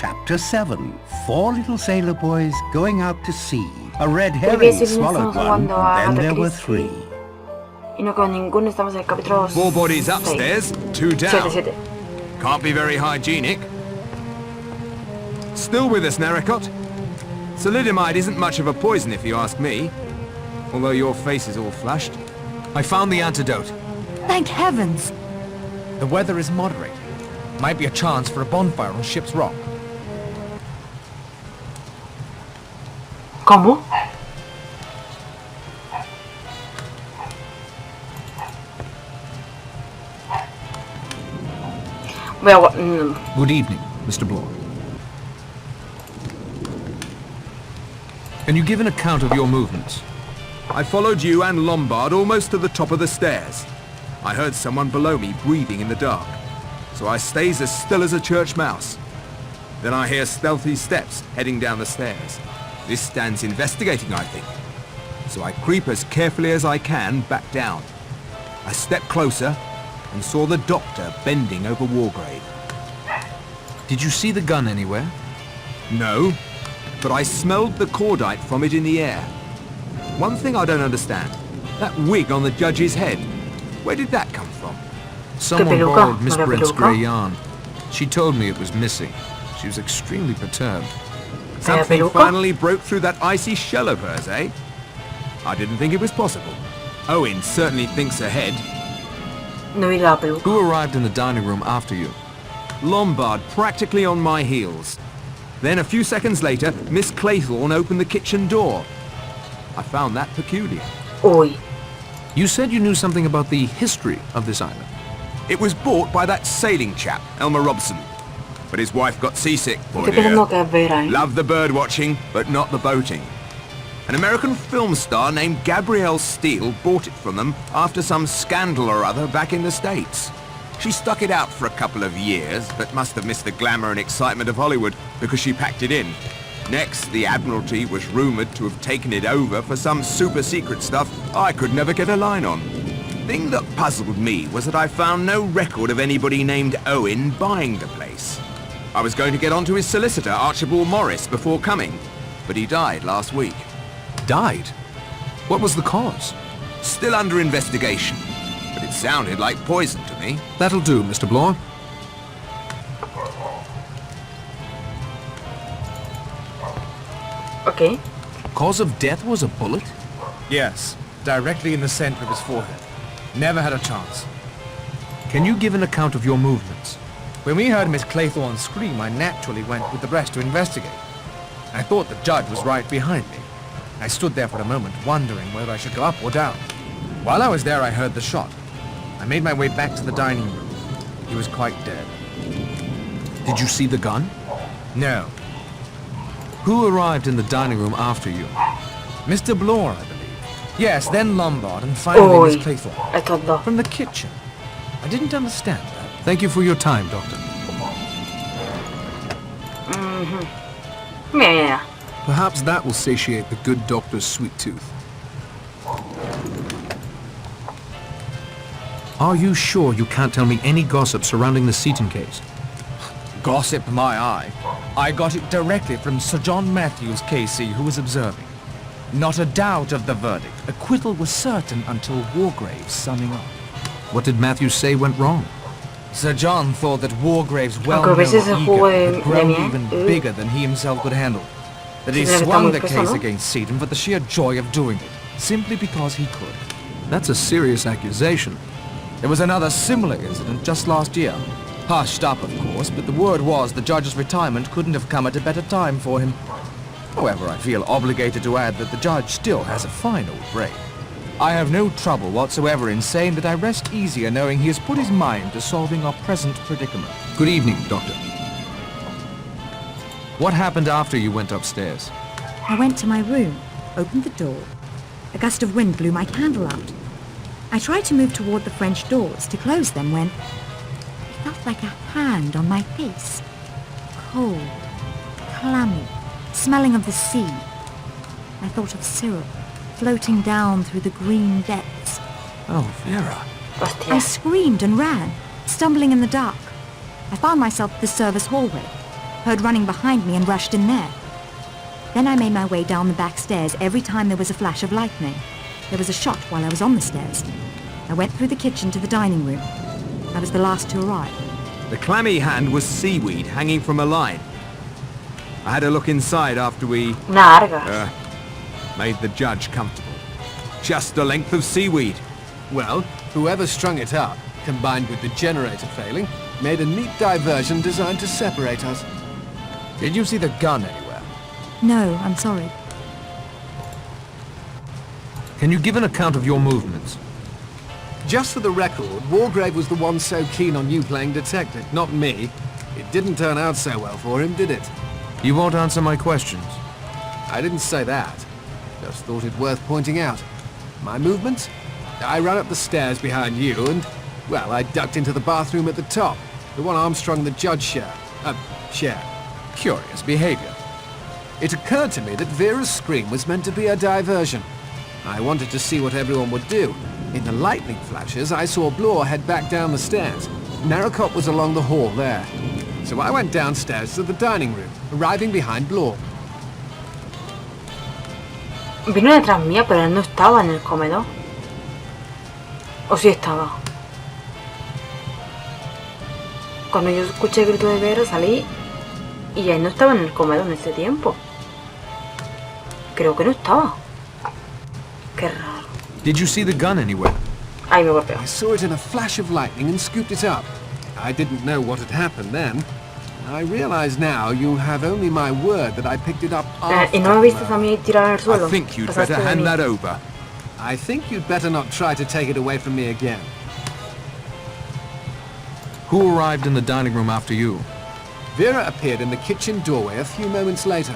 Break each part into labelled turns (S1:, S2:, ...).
S1: Chapter 7. 4 little sailor boys going out to sea. A red herring swallowed one, and then there were 3.
S2: Y no con ninguno, estamos en el capítulo
S3: 4 bodies upstairs, 2 down.
S2: 7.
S3: Can't be very hygienic. Still with us, Narracot? Thalidomide isn't much of a poison if you ask me. Although your face is all flushed.
S4: I found the antidote.
S5: Thank heavens!
S4: The weather is moderating. Might be a chance for a bonfire on ship's rock.
S2: ¿Cómo?
S4: Good evening, Mr. Bloor. Can you give an account of your movements?
S3: I followed you and Lombard almost to the top of the stairs. I heard someone below me breathing in the dark, so I stays as still as a church mouse. Then I hear stealthy steps heading down the stairs. This stands investigating, I think. So I creep as carefully as I can back down. I step closer and saw the doctor bending over Wargrave.
S4: Did you see the gun anywhere?
S3: No, but I smelled the cordite from it in the air. One thing I don't understand, that wig on the judge's head, where did that come from?
S4: Someone borrowed Miss Brent's grey yarn. She told me it was missing. She was extremely perturbed.
S3: Something finally broke through that icy shell of hers, eh? I didn't think it was possible. Owen certainly thinks ahead.
S2: No vi la peluca.
S4: Who arrived in the dining room after you?
S3: Lombard practically on my heels. Then a few seconds later, Miss Claythorne opened the kitchen door. I found that peculiar.
S2: Uy.
S4: You said you knew something about the history of this island.
S3: It was bought by that sailing chap, Elmer Robson. But his wife got seasick, poor
S2: Estoy
S3: dear.
S2: pensando que Vera, ¿eh?
S3: Loved the bird watching, but not the boating. An American film star named Gabrielle Steele bought it from them after some scandal or other back in the States. She stuck it out for a couple of years, but must have missed the glamour and excitement of Hollywood because she packed it in. Next, the Admiralty was rumoured to have taken it over for some super-secret stuff I could never get a line on. The thing that puzzled me was that I found no record of anybody named Owen buying the place. I was going to get onto his solicitor, Archibald Morris, before coming, but he died last week.
S4: Died? What was the cause?
S3: Still under investigation, but it sounded like poison to me.
S4: That'll do, Mr. Bloor.
S2: Okay.
S4: Cause of death was a bullet?
S6: Yes, directly in the center of his forehead. Never had a chance.
S4: Can you give an account of your movements?
S6: When we heard Miss Claythorne scream, I naturally went with the rest to investigate. I thought the judge was right behind me. I stood there for a moment, wondering whether I should go up or down. While I was there, I heard the shot. I made my way back to the dining room. He was quite dead.
S4: Did you see the gun?
S6: No.
S4: Who arrived in the dining room after you?
S6: Mr. Bloor, I believe. Yes, then Lombard, and finally Miss Claythorne.
S2: Estos dos.
S6: From the kitchen. I didn't understand that.
S4: Thank you for your time, Doctor.
S2: Yeah.
S4: Perhaps that will satiate the good doctor's sweet tooth. Are you sure you can't tell me any gossip surrounding the Seaton case?
S6: Gossip my eye. I got it directly from Sir John Matthews, KC, who was observing. Not a doubt of the verdict. Acquittal was certain until Wargrave's summing up.
S4: What did Matthews say went wrong?
S6: Sir John thought that Wargrave's well-known ego had grown even bigger than he himself could handle. That he swung the case against Seaton for the sheer joy of doing it, simply because he could.
S4: That's a serious accusation.
S6: There was another similar incident just last year. Hushed up, of course, but the word was the judge's retirement couldn't have come at a better time for him. However, I feel obligated to add that the judge still has a fine old brain. I have no trouble whatsoever in saying that I rest easier knowing he has put his mind to solving our present predicament.
S4: Good evening, Doctor. What happened after you went upstairs?
S5: I went to my room, opened the door. A gust of wind blew my candle out. I tried to move toward the French doors to close them when I felt like a hand on my face. Cold, clammy, smelling of the sea. I thought of syrup floating down through the green depths.
S4: Oh, Vera.
S5: I screamed and ran, stumbling in the dark. I found myself at the service hallway. heard running behind me and rushed in there. Then I made my way down the back stairs every time there was a flash of lightning. There was a shot while I was on the stairs. I went through the kitchen to the dining room. I was the last to arrive.
S3: The clammy hand was seaweed hanging from a line. I had a look inside after we
S2: Nargas.
S3: made the judge comfortable. Just a length of seaweed.
S7: Well, whoever strung it up, combined with the generator failing, made a neat diversion designed to separate us.
S6: Did you see the gun anywhere?
S5: No, I'm sorry.
S4: Can you give an account of your movements?
S7: Just for the record, Wargrave was the one so keen on you playing detective, not me. It didn't turn out so well for him, did it?
S4: You won't answer my questions.
S7: I didn't say that. Just thought it worth pointing out. My movements? I ran up the stairs behind you and, well, I ducked into the bathroom at the top. The one Armstrong and the judge share.
S6: Curious behavior.
S7: It occurred to me that Vera's scream was meant to be a diversion. I wanted to see what everyone would do. In the lightning flashes, I saw Blore head back down the stairs. Narracott was along the hall there. So I went downstairs to the dining room, arriving behind Blore.
S2: Vino detrás mía, pero él no estaba en el comedor. ¿O sí estaba? Cuando yo escuché el grito de Vera salí y él no estaba en el comedor en ese tiempo. Creo que no estaba. Qué raro.
S4: Did you see the gun anywhere?
S2: Ahí me golpeó.
S7: I saw it in a flash of lightning and scooped it up. I didn't know what had happened then. I realize now you have only my word that I picked it up after.
S2: ¿Y no me viste a mí tirado en el suelo?
S3: I think you'd
S2: Pasaste
S3: better
S2: de
S3: hand
S2: mí.
S3: that over.
S7: I think you'd better not try to take it away from me again.
S4: Who arrived in the dining room after you?
S7: Vera appeared in the kitchen doorway a few moments later.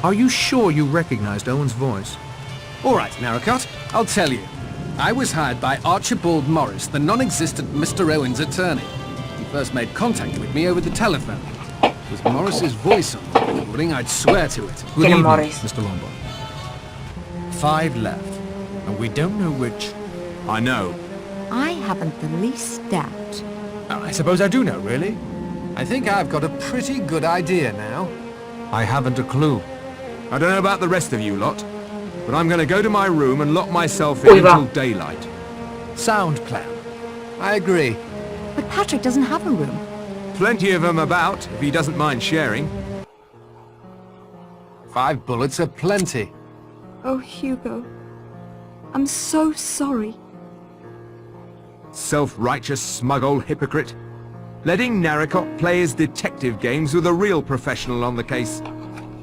S4: Are you sure you recognized Owen's voice?
S7: All right, Narracott, I'll tell you. I was hired by Archibald Morris, the non-existent Mr. Owen's attorney. He first made contact with me over the telephone. It was Morris's voice on the recording, I'd swear to it.
S4: Good
S2: ¿Quién es
S4: evening,
S2: Morris?
S4: Mr. Lombard.
S6: 5 left, and we don't know which.
S3: I know.
S5: I haven't the least doubt.
S6: I suppose I do know, really.
S7: I think I've got a pretty good idea now.
S4: I haven't a clue.
S3: I don't know about the rest of you lot, but I'm going to go to my room and lock myself
S2: Uy,
S3: in
S2: va.
S3: until daylight.
S6: Sound plan.
S7: I agree.
S5: But Patrick doesn't have a room.
S3: Plenty of them about, if he doesn't mind sharing.
S7: 5 bullets are plenty.
S5: Oh, Hugo. I'm so sorry.
S3: Self-righteous, smug old hypocrite. Letting Narracott play his detective games with a real professional on the case.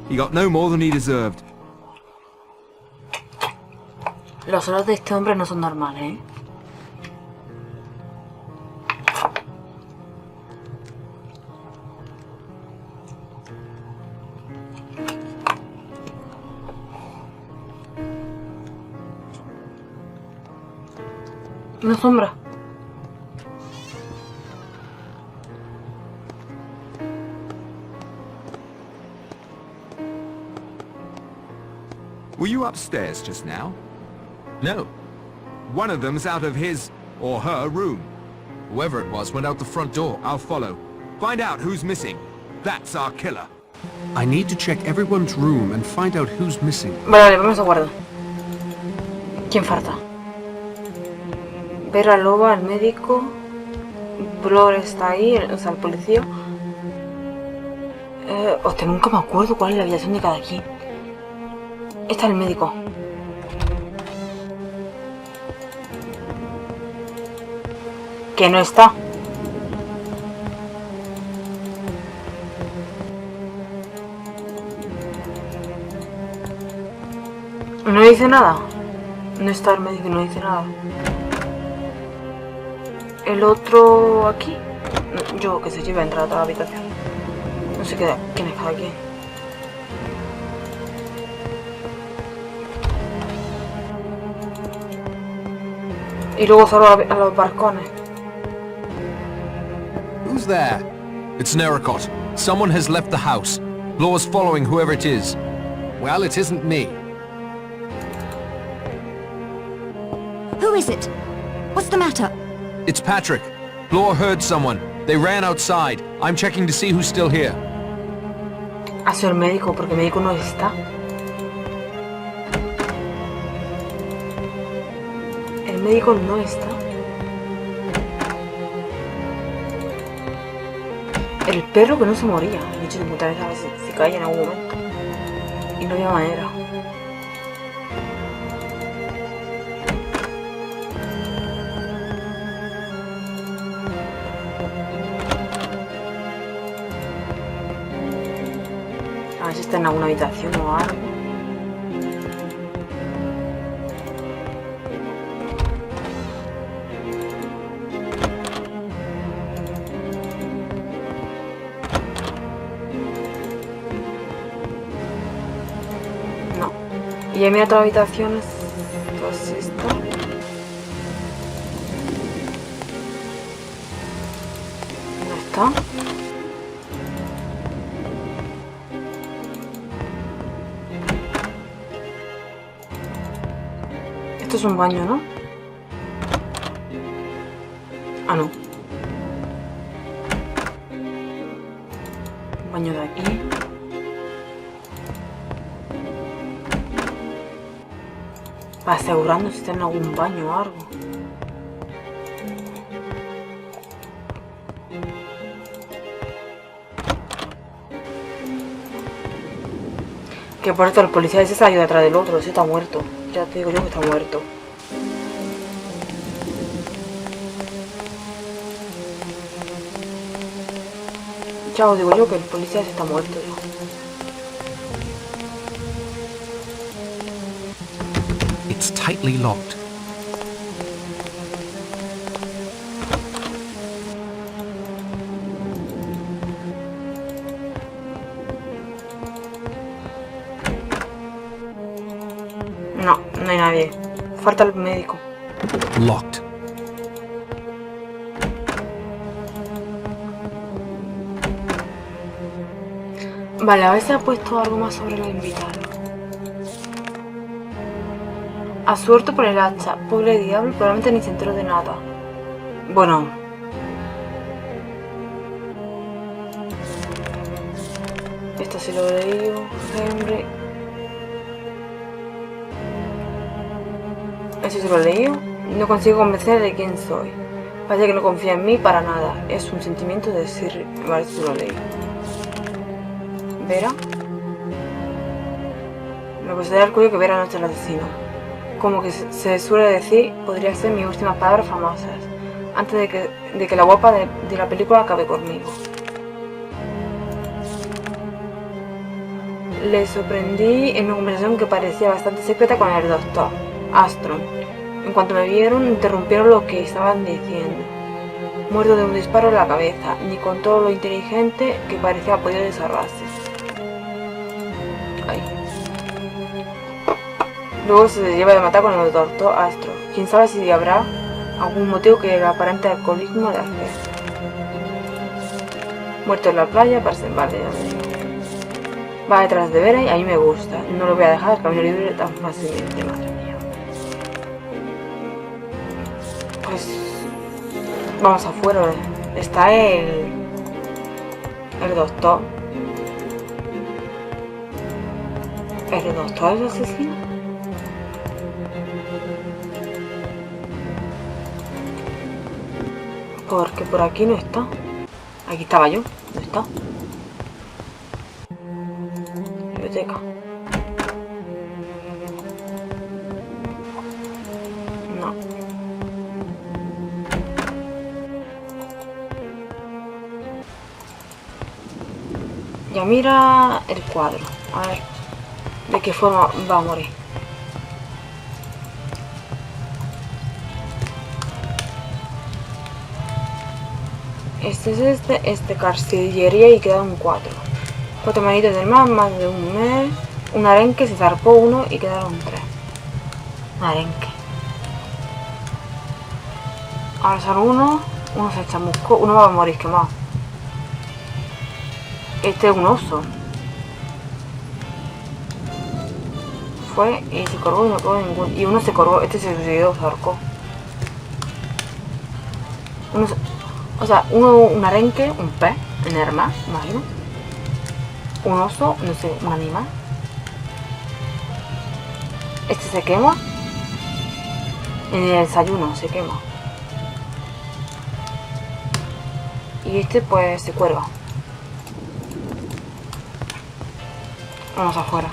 S3: He got no more than he deserved.
S2: Los ojos de este hombre no son normales, ¿eh? Una sombra.
S3: Were you upstairs just now?
S6: No.
S3: One of them's out of his or her room.
S6: Whoever it was went out the front door.
S3: I'll follow. Find out who's missing. That's our killer.
S8: I need to check everyone's room and find out who's missing.
S2: Vale, vamos a guardar. ¿Quién falta? Vera Loba, el médico. Blore está ahí, o sea, el policía. Hostia, nunca me acuerdo cuál es la habitación de cada quien. Está el médico. Que no está. No dice nada. No está el médico, no dice nada. El otro aquí. Yo que sé, yo iba a entrar a toda la habitación. No sé quién es cada quien. Y luego solo a los balcones.
S7: Who's there?
S6: It's Narracott. Someone has left the house. Blore's following whoever it is.
S7: Well, it isn't me.
S5: Who is it? What's the matter?
S6: It's Patrick. Blore heard someone.
S4: They ran outside. I'm checking to see who's still here.
S2: Ha sido el médico, porque el médico no está. El médico no está. El perro que no se moría. El bicho de puta vez a ver si caía en algún momento. Y no había manera. A ver si está en alguna habitación o algo. No. Y ya mira todas las habitaciones. Todas estas. No está. Esto es un baño, ¿no? Ah, no. Un baño de aquí. Va asegurando si está en algún baño o algo. Que por esto el policía ese se ha ido detrás del otro, ese está muerto. Ya te digo yo que está muerto. Ya os digo yo que el policía ese está muerto ya.
S8: It's tightly locked.
S2: No, no hay nadie. Falta el médico.
S8: Locked.
S2: Vale, a ver si ha puesto algo más sobre los invitados. Absuelto por el hacha. Pobre diablo, probablemente ni se enteró de nada. Bueno. Esto sí lo he leído. Henry. Eso se lo he leído. No consigo convencer de quién soy. Parece que no confía en mí para nada. Es un sentimiento de decir. Vale, eso lo leí. Vera. Me costaría el cuello que Vera no es el asesino. Como que se suele decir, podría ser mis últimas palabras famosas. Antes de que la guapa de la película acabe conmigo. Le sorprendí en una conversación que parecía bastante secreta con el doctor Astron. En cuanto me vieron, interrumpieron lo que estaban diciendo. Muerto de un disparo en la cabeza, ni con todo lo inteligente que parecía podido desarrollarse. Ay. Luego se lleva de matar con el doctor Astron. Quién sabe si habrá algún motivo que el aparente alcoholismo de hacer. Muerto en la playa, para ser vale, ya me digo. Va detrás de Vera y a mí me gusta. No lo voy a dejar el camino libre tan fácilmente, madre mía. Pues vamos afuera. Está el doctor. ¿El doctor es el asesino? Porque por aquí no está. Aquí estaba yo. ¿Dónde está? Biblioteca. No. Ya mira el cuadro. A ver de qué forma va a morir. Este es este carcillería y quedaron 4. 4 manitos del mar, más de un mes. Un arenque, se zarpó uno y quedaron 3. Un arenque. Ahora son uno se chamuscó, uno va a morir quemado. Este es un oso. Fue y se colgó y no colgó ninguno. Y uno se colgó, este se suicidó, se ahorcó. O sea, un arenque, un pez en el mar, imagino. Un oso, no sé, un animal. Este se quema. En el desayuno se quema. Y este pues se cuelga. Vamos afuera.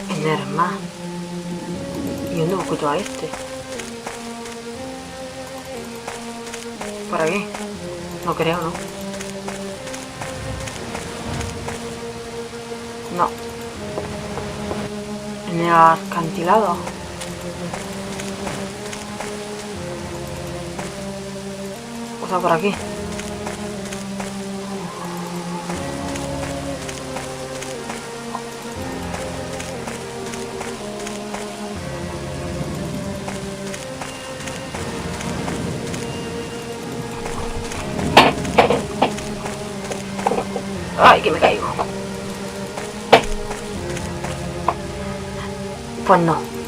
S2: En el mar. ¿Y dónde busco yo a este? ¿Por aquí? No creo, ¿no? No. En el acantilado. O sea, por aquí. Ay, que me caigo. Pues no.